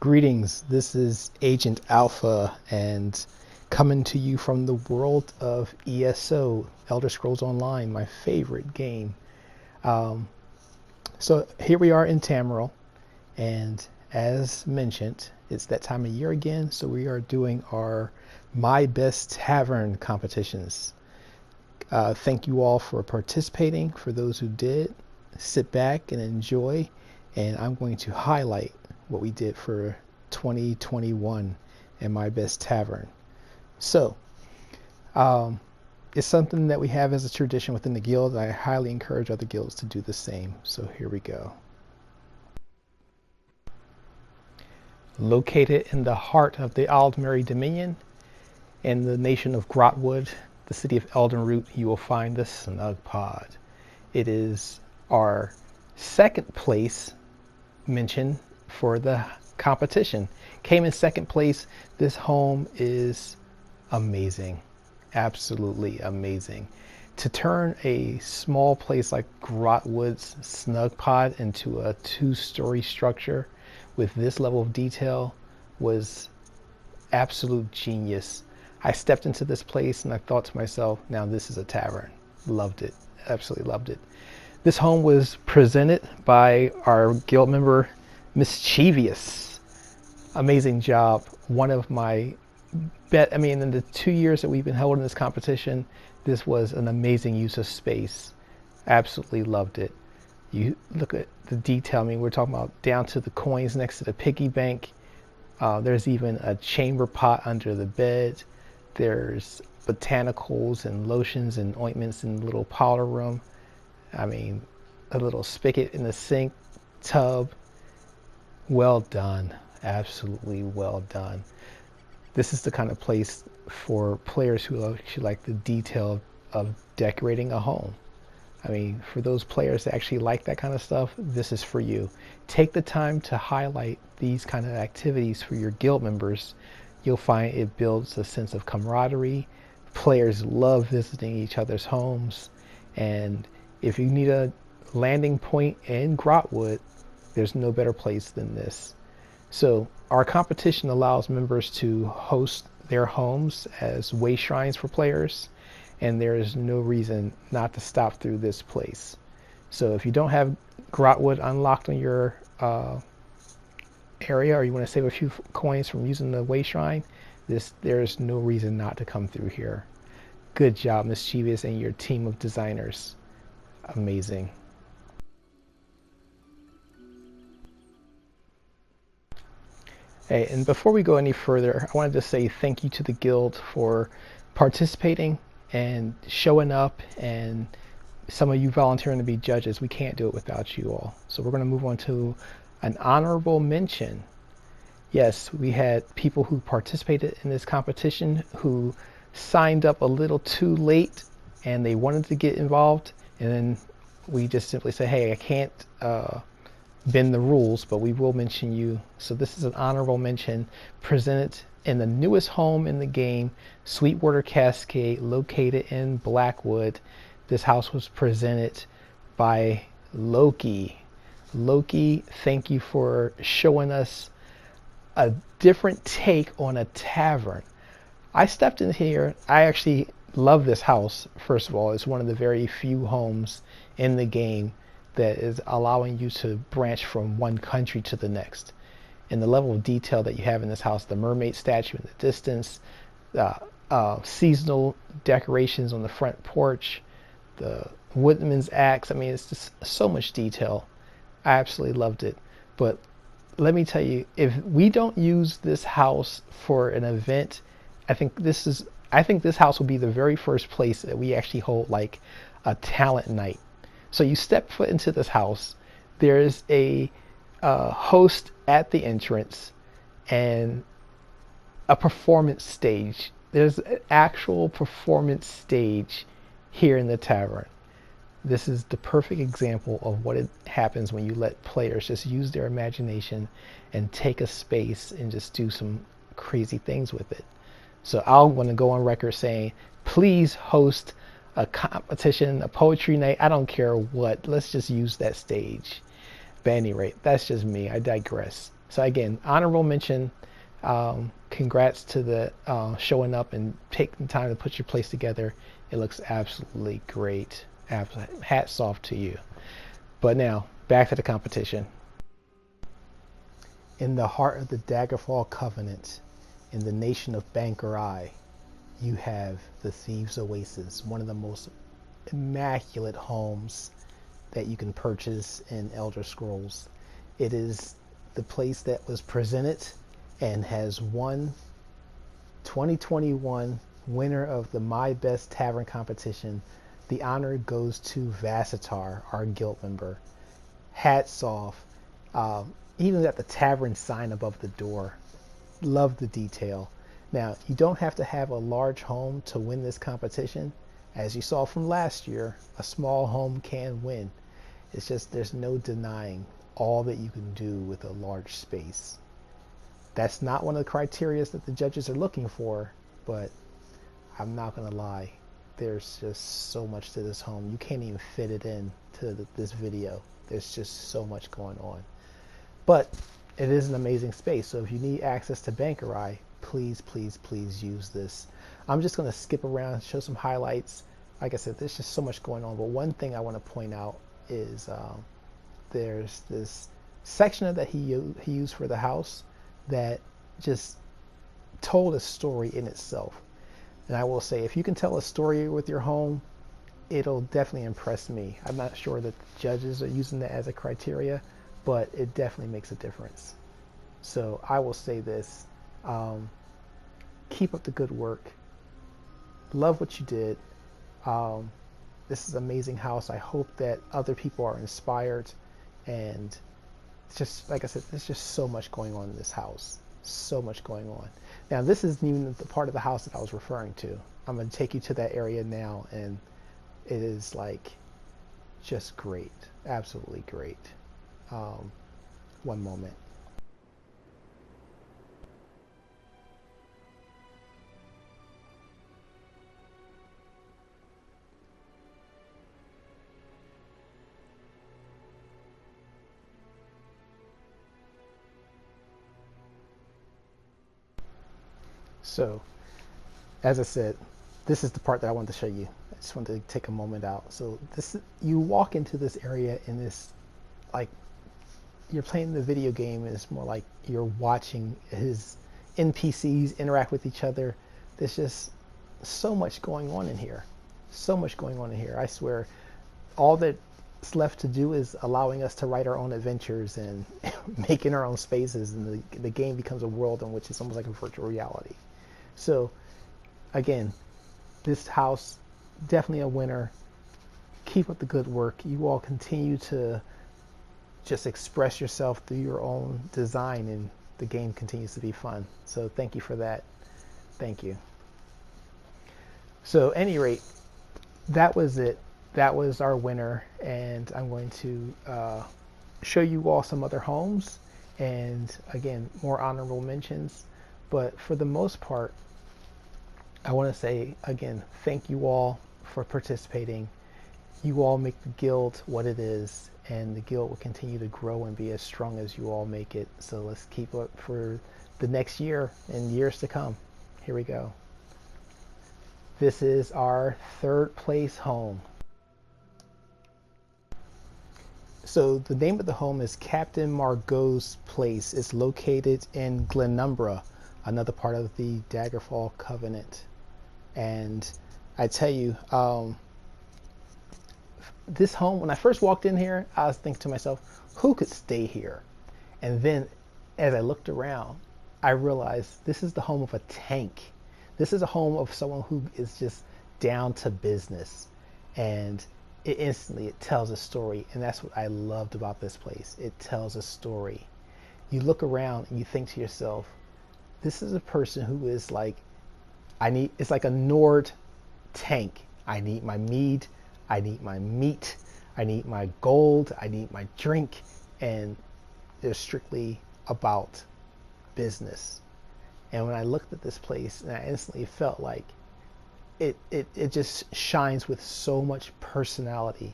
Greetings, this is Agent Alpha and coming to you from the world of ESO, Elder Scrolls Online, my favorite game. So here we are in Tamriel, and as mentioned, it's that time of year again, so we are doing our My Best Tavern competitions. Thank you all for participating. For those who did, sit back and enjoy, and I'm going to highlight what we did for 2021 in My Best Tavern. So, it's something that we have as a tradition within the guild. I highly encourage other guilds to do the same. So here we go. Located in the heart of the Aldmeri Dominion, in the nation of Grotwood, the city of Eldenroot, you will find the Snug Pod. It is our second place mention for the competition. Came in second place. This home is amazing, absolutely amazing. To turn a small place like Grotwood's Snug Pod into a two-story structure with this level of detail was absolute genius. I stepped into this place and I thought to myself, now this is a tavern. Loved it, absolutely loved it. This home was presented by our guild member, Mischievous. Amazing job. One of my in the 2 years that we've been holding this competition, this was an amazing use of space. Absolutely loved it. You look at the detail. I mean, we're talking about down to the coins next to the piggy bank. There's even a chamber pot under the bed. There's botanicals and lotions and ointments in the little powder room. I mean, a little spigot in the sink, tub. Well done. Absolutely well done. This is the kind of place for players who actually like the detail of decorating a home. I mean, for those players that actually like that kind of stuff, this is for you. Take the time to highlight these kind of activities for your guild members. You'll find it builds a sense of camaraderie. Players love visiting each other's homes. And if you need a landing point in Grotwood, there's no better place than this. So our competition allows members to host their homes as way shrines for players, and there is no reason not to stop through this place. So if you don't have Grotwood unlocked on your area, or you want to save a few coins from using the way shrine, there's no reason not to come through here. Good job, Mischievous and your team of designers. Amazing. Hey, and before we go any further, I wanted to say thank you to the guild for participating and showing up, and some of you volunteering to be judges. We can't do it without you all. So we're going to move on to an honorable mention. Yes, we had people who participated in this competition who signed up a little too late and they wanted to get involved, and then we just simply say, hey, I can't bend the rules, but we will mention you. So this is an honorable mention presented in the newest home in the game, Sweetwater Cascade, located in Blackwood. This house was presented by Loki. Loki, thank you for showing us a different take on a tavern. I stepped in here. I actually love this house. First of all, it's one of the very few homes in the game that is allowing you to branch from one country to the next. And the level of detail that you have in this house, the mermaid statue in the distance, seasonal decorations on the front porch, the woodman's axe. I mean, it's just so much detail. I absolutely loved it. But let me tell you, if we don't use this house for an event, I think this house will be the very first place that we actually hold like a talent night. So you step foot into this house, there's a host at the entrance and a performance stage. There's an actual performance stage here in the tavern. This is the perfect example of what happens when you let players just use their imagination and take a space and just do some crazy things with it. So I'll want to go on record saying, please host a competition, a poetry night, I don't care what. Let's just use that stage. But at any rate, that's just me. I digress. So again, honorable mention. Congrats to the showing up and taking the time to put your place together. It looks absolutely great. Hats off to you. But now, back to the competition. In the heart of the Daggerfall Covenant, in the nation of Bankerai, you have the Thieves' Oasis, one of the most immaculate homes that you can purchase in Elder Scrolls. It is the place that was presented and has won 2021 winner of the My Best Tavern competition. The honor goes to Vassitar, our guild member. Hats off. Even got the tavern sign above the door. Love the detail. Now, you don't have to have a large home to win this competition. As you saw from last year, a small home can win. It's just there's no denying all that you can do with a large space. That's not one of the criteria that the judges are looking for, but I'm not going to lie. There's just so much to this home. You can't even fit it in to this video. There's just so much going on. But it is an amazing space. So if you need access to Bankerai, please, please, please use this. I'm just going to skip around, show some highlights. Like I said, there's just so much going on. But one thing I want to point out is there's this section that he used for the house that just told a story in itself. And I will say, if you can tell a story with your home, it'll definitely impress me. I'm not sure that the judges are using that as a criteria, but it definitely makes a difference. So I will say this, keep up the good work. Love what you did. This is an amazing house. I hope that other people are inspired. And it's just, like I said, there's just so much going on in this house. So much going on. Now, this isn't even the part of the house that I was referring to. I'm going to take you to that area now, and it is like just great. Absolutely great. One moment. So, as I said, this is the part that I wanted to show you. I just wanted to take a moment out. So this, you walk into this area and this, like, you're playing the video game, and it's more like you're watching his NPCs interact with each other. There's just so much going on in here. So much going on in here. I swear, all that's left to do is allowing us to write our own adventures and making our own spaces, and the game becomes a world in which it's almost like a virtual reality. So, again, this house, definitely a winner. Keep up the good work. You all continue to just express yourself through your own design, and the game continues to be fun. So thank you for that. Thank you. So at any rate, that was it. That was our winner, and I'm going to show you all some other homes, and again, more honorable mentions. But for the most part, I want to say again, thank you all for participating. You all make the guild what it is, and the guild will continue to grow and be as strong as you all make it. So let's keep up for the next year and years to come. Here we go. This is our third place home. So the name of the home is Captain Margot's Place. It's located in Glenumbra, another part of the Daggerfall Covenant. And I tell you, this home, when I first walked in here, I was thinking to myself, who could stay here? And then as I looked around, I realized this is the home of a tank. This is a home of someone who is just down to business. And it tells a story. And that's what I loved about this place. It tells a story. You look around and you think to yourself, this is a person who is like, it's like a Nord tank. I need my mead, I need my meat, I need my gold, I need my drink, and they're strictly about business. And when I looked at this place, and I instantly felt like it just shines with so much personality.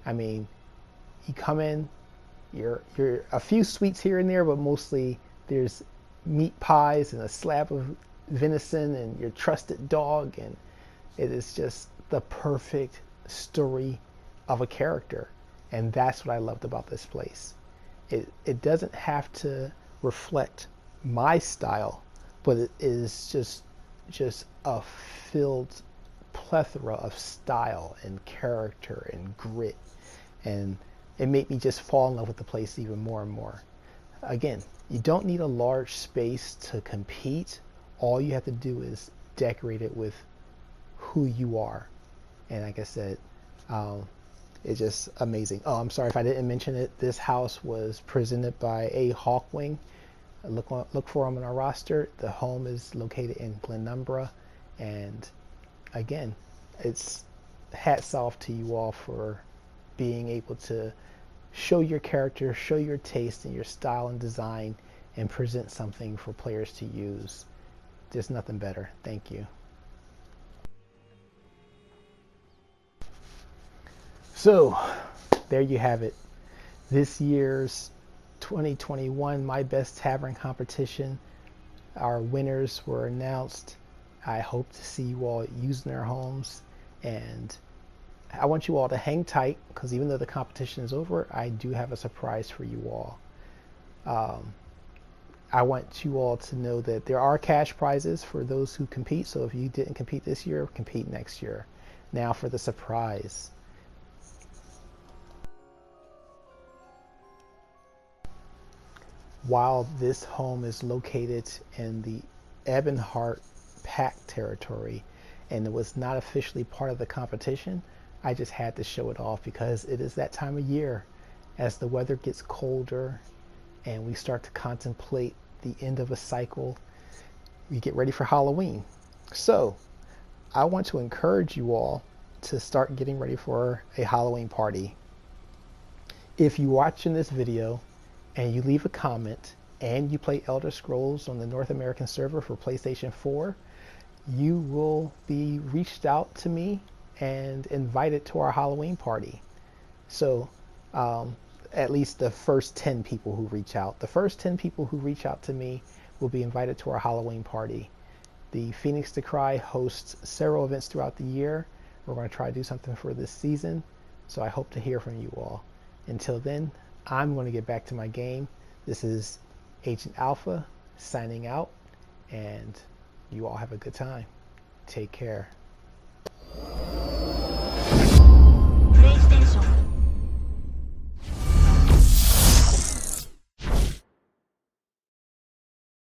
I mean, you come in, you're a few sweets here and there, but mostly there's meat pies and a slab of venison and your trusted dog, and it is just the perfect story of a character. And that's what I loved about this place. It doesn't have to reflect my style, but it is just a filled plethora of style and character and grit, and it made me just fall in love with the place even more and more. Again, you don't need a large space to compete. All you have to do is decorate it with who you are. And like I said, it's just amazing. Oh, I'm sorry if I didn't mention it. This house was presented by a Hawkwing. Look for them on our roster. The home is located in Glenumbra. And again, it's hats off to you all for being able to show your character, show your taste and your style and design, and present something for players to use. There's nothing better. Thank you. So, there you have it. This year's 2021 My Best Tavern competition. Our winners were announced. I hope to see you all using their homes, and I want you all to hang tight, because even though the competition is over, I do have a surprise for you all. I want you all to know that there are cash prizes for those who compete. So if you didn't compete this year, compete next year. Now for the surprise. While this home is located in the Ebonheart Pack territory and it was not officially part of the competition, I just had to show it off because it is that time of year. As the weather gets colder and we start to contemplate the end of a cycle, we get ready for Halloween. So I want to encourage you all to start getting ready for a Halloween party. If you're watching this video and you leave a comment and you play Elder Scrolls on the North American server for PlayStation 4, you will be reached out to me and invited to our Halloween party. So at least the first 10 people who reach out. The first 10 people who reach out to me will be invited to our Halloween party. The Phoenix Decry hosts several events throughout the year. We're going to try to do something for this season, so I hope to hear from you all. Until then, I'm going to get back to my game. This is Agent Alpha signing out, and you all have a good time. Take care.